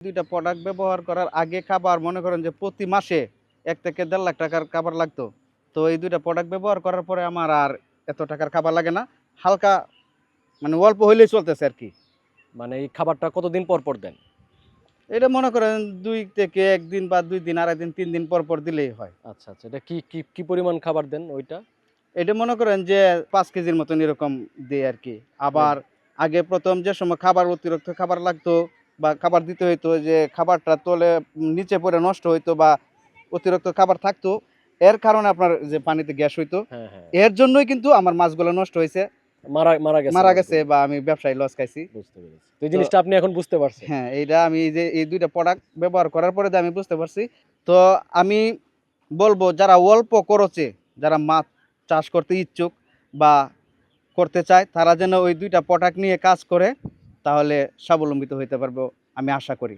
দুইটা প্রোডাক্ট ব্যবহার করার আগে খাবার মনে করেন যে প্রতি মাসে ১ থেকে ১.৫ লাখ টাকার খাবার লাগতো। তো এই ২ টা প্রোডাক্ট ব্যবহার করার পরে আমার আর এত টাকার খাবার লাগে না। হালকা মানে অল্প হইলেই চলতেছে আরকি। মানে এই খাবারটা কতদিন পর দেন? এটা মনে করেন ২ থেকে ১ দিন বা ২ দিন, ২.৫ দিন, ৩ দিন পর দিলেই হয়। আচ্ছা, আচ্ছা। এটা কি পরিমাণ খাবার দেন ওইটা? এটা মনে করেন যে ৫ কেজির মতন এরকম দেই আরকি। মানে আবার আগে ১ম যে সময় খাবার অতিরিক্ত খাবার লাগতো বা খাবার দিতে হইতো যে খাবারটা তলে নিচে পড়ে নষ্ট হইতো বা অতিরিক্ত খাবার থাকতো। এর কারণে আপনার যে পানিতে গ্যাস হইতো। হ্যাঁ, হ্যাঁ। এর জন্যই কিন্তু আমার মাছগুলো নষ্ট হইছে। মারা গেছে মারা গেছে মাছগুলো। বা আমি ব্যবসায় লস খাইছি। বুঝতে পেরেছি। তো এই তো জিনিসটা আপনি এখন বুঝতে পারছেন। হ্যাঁ, এইটা আমি এই যে এই ২ টা প্রোডাক্ট ব্যবহার করার পরে আমি বুঝতে পারছি। তো আমি বলব যারা অল্প খরচে যারা মাছ চাষ করতে ইচ্ছুক বা করতে চায় তারা যেন ওই ২ টা প্রোডাক্ট নিয়ে কাজ করে তাহলে স্বাবলম্বিত হইতে পারবো আমি আশা করি।